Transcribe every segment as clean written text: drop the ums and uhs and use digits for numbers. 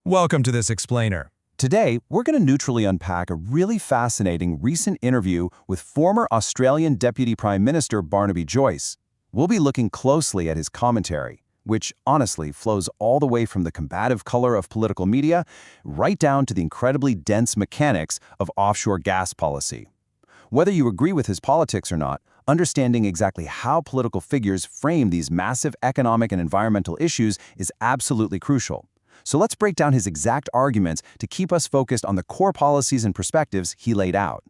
Welcome to this explainer. Today, we're going to neutrally unpack a really fascinating recent interview with former Australian Deputy Prime Minister Barnaby Joyce. We'll be looking closely at his commentary, which honestly flows all the way from the combative color of political media right down to the incredibly dense mechanics of offshore gas policy. Whether you agree with his politics or not, understanding exactly how political figures frame these massive economic and environmental issues is absolutely crucial. So let's break down his exact arguments to keep us focused on the core policies and perspectives he laid out.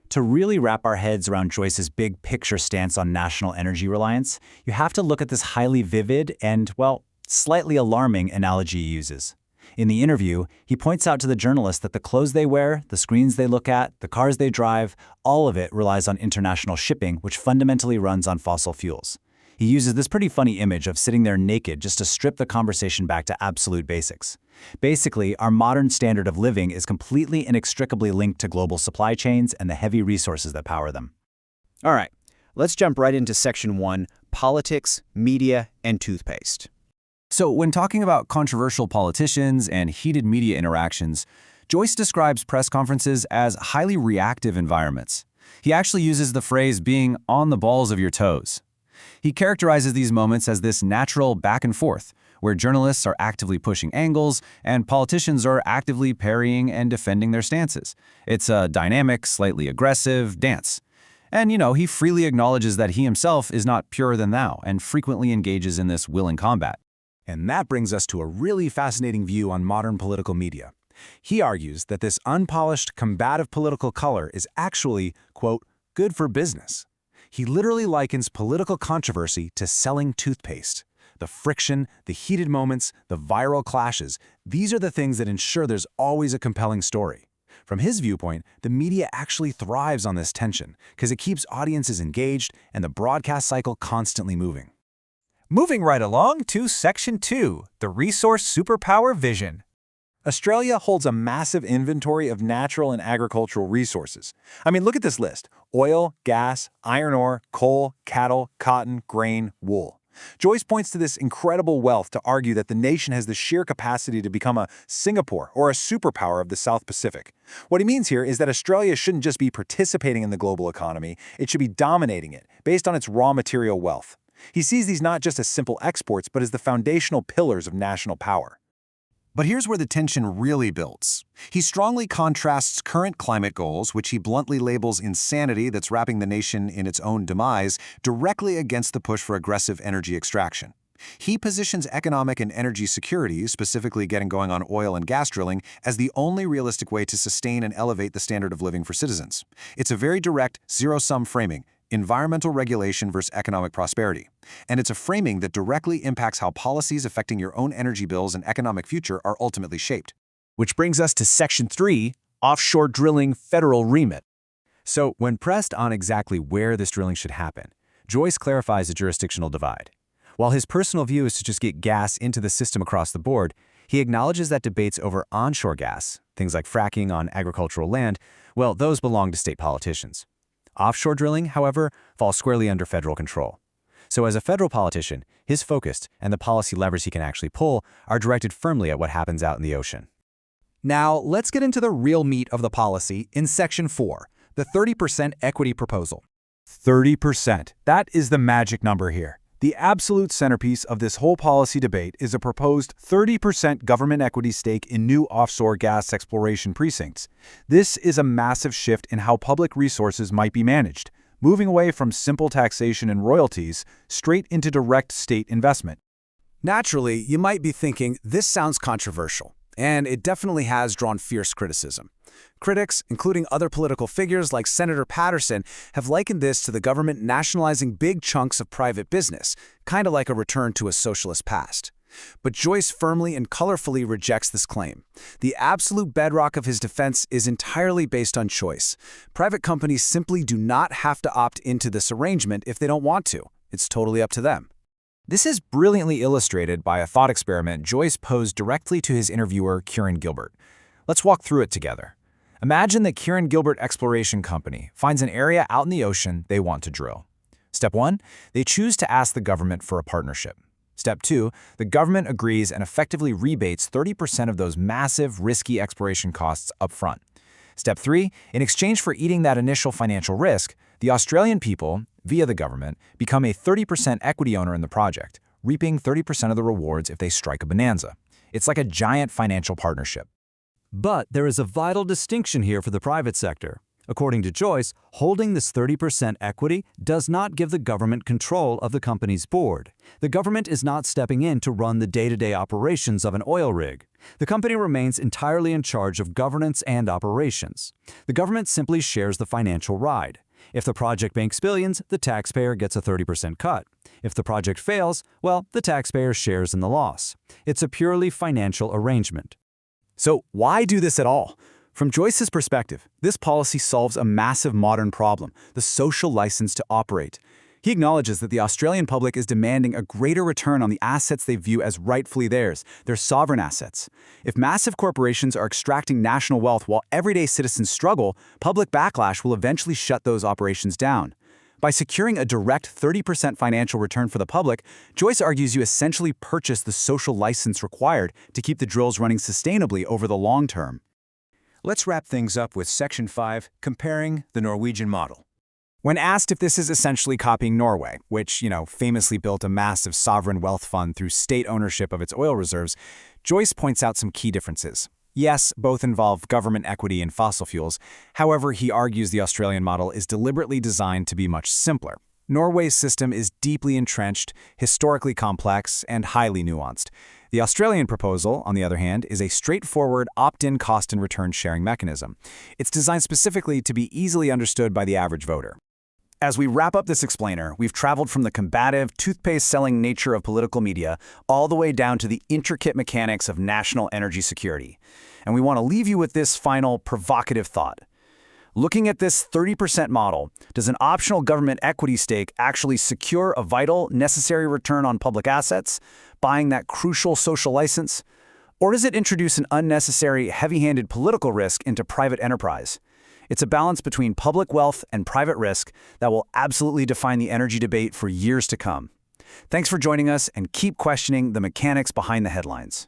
To really wrap our heads around Joyce's big picture stance on national energy reliance, you have to look at this highly vivid and, well, slightly alarming analogy he uses. In the interview, he points out to the journalist that the clothes they wear, the screens they look at, the cars they drive, all of it relies on international shipping, which fundamentally runs on fossil fuels. He uses this pretty funny image of sitting there naked just to strip the conversation back to absolute basics. Basically, our modern standard of living is completely inextricably linked to global supply chains and the heavy resources that power them. All right, let's jump right into Section 1, Politics, Media, and Toothpaste. So when talking about controversial politicians and heated media interactions, Joyce describes press conferences as highly reactive environments. He actually uses the phrase being on the balls of your toes. He characterizes these moments as this natural back and forth, where journalists are actively pushing angles and politicians are actively parrying and defending their stances. It's a dynamic, slightly aggressive dance. And, he freely acknowledges that he himself is not purer than thou and frequently engages in this willing combat. And that brings us to a really fascinating view on modern political media. He argues that this unpolished, combative political color is actually, quote, good for business. He literally likens political controversy to selling toothpaste. The friction, the heated moments, the viral clashes, these are the things that ensure there's always a compelling story. From his viewpoint, the media actually thrives on this tension because it keeps audiences engaged and the broadcast cycle constantly moving. Moving right along to Section 2, the Resource Superpower Vision. Australia holds a massive inventory of natural and agricultural resources. I mean, look at this list: oil, gas, iron ore, coal, cattle, cotton, grain, wool. Joyce points to this incredible wealth to argue that the nation has the sheer capacity to become a Singapore or a superpower of the South Pacific. What he means here is that Australia shouldn't just be participating in the global economy, it should be dominating it, based on its raw material wealth. He sees these not just as simple exports, but as the foundational pillars of national power. But here's where the tension really builds. He strongly contrasts current climate goals, which he bluntly labels insanity that's wrapping the nation in its own demise, directly against the push for aggressive energy extraction. He positions economic and energy security, specifically getting going on oil and gas drilling, as the only realistic way to sustain and elevate the standard of living for citizens. It's a very direct, zero-sum framing: environmental regulation versus economic prosperity. And it's a framing that directly impacts how policies affecting your own energy bills and economic future are ultimately shaped. Which brings us to Section 3, Offshore Drilling Federal Remit. So, when pressed on exactly where this drilling should happen, Joyce clarifies the jurisdictional divide. While his personal view is to just get gas into the system across the board, he acknowledges that debates over onshore gas, things like fracking on agricultural land, well, those belong to state politicians. Offshore drilling, however, falls squarely under federal control. So as a federal politician, his focus and the policy levers he can actually pull are directed firmly at what happens out in the ocean. Now, let's get into the real meat of the policy in Section 4, the 30% equity proposal. 30%. That is the magic number here. The absolute centerpiece of this whole policy debate is a proposed 30% government equity stake in new offshore gas exploration precincts. This is a massive shift in how public resources might be managed, moving away from simple taxation and royalties straight into direct state investment. Naturally, you might be thinking, this sounds controversial, and it definitely has drawn fierce criticism. Critics, including other political figures like Senator Patterson, have likened this to the government nationalizing big chunks of private business, kind of like a return to a socialist past. But Joyce firmly and colorfully rejects this claim. The absolute bedrock of his defense is entirely based on choice. Private companies simply do not have to opt into this arrangement if they don't want to. It's totally up to them. This is brilliantly illustrated by a thought experiment Joyce posed directly to his interviewer, Kieran Gilbert. Let's walk through it together. Imagine that Kieran Gilbert Exploration Company finds an area out in the ocean they want to drill. Step 1, they choose to ask the government for a partnership. Step 2, the government agrees and effectively rebates 30% of those massive, risky exploration costs up front. Step 3, in exchange for eating that initial financial risk, the Australian people, via the government, become a 30% equity owner in the project, reaping 30% of the rewards if they strike a bonanza. It's like a giant financial partnership. But there is a vital distinction here for the private sector. According to Joyce, holding this 30% equity does not give the government control of the company's board. The government is not stepping in to run the day-to-day operations of an oil rig. The company remains entirely in charge of governance and operations. The government simply shares the financial ride. If the project makes billions, the taxpayer gets a 30% cut. If the project fails, well, the taxpayer shares in the loss. It's a purely financial arrangement. So why do this at all? From Joyce's perspective, this policy solves a massive modern problem, the social license to operate. He acknowledges that the Australian public is demanding a greater return on the assets they view as rightfully theirs, their sovereign assets. If massive corporations are extracting national wealth while everyday citizens struggle, public backlash will eventually shut those operations down. By securing a direct 30% financial return for the public, Joyce argues you essentially purchase the social license required to keep the drills running sustainably over the long term. Let's wrap things up with Section 5, comparing the Norwegian model. When asked if this is essentially copying Norway, which, famously built a massive sovereign wealth fund through state ownership of its oil reserves, Joyce points out some key differences. Yes, both involve government equity in fossil fuels. However, he argues the Australian model is deliberately designed to be much simpler. Norway's system is deeply entrenched, historically complex, and highly nuanced. The Australian proposal, on the other hand, is a straightforward opt-in cost and return sharing mechanism. It's designed specifically to be easily understood by the average voter. As we wrap up this explainer, we've traveled from the combative, toothpaste-selling nature of political media all the way down to the intricate mechanics of national energy security. And we want to leave you with this final, provocative thought. Looking at this 30% model, does an optional government equity stake actually secure a vital, necessary return on public assets, buying that crucial social license? Or does it introduce an unnecessary, heavy-handed political risk into private enterprise? It's a balance between public wealth and private risk that will absolutely define the energy debate for years to come. Thanks for joining us, and keep questioning the mechanics behind the headlines.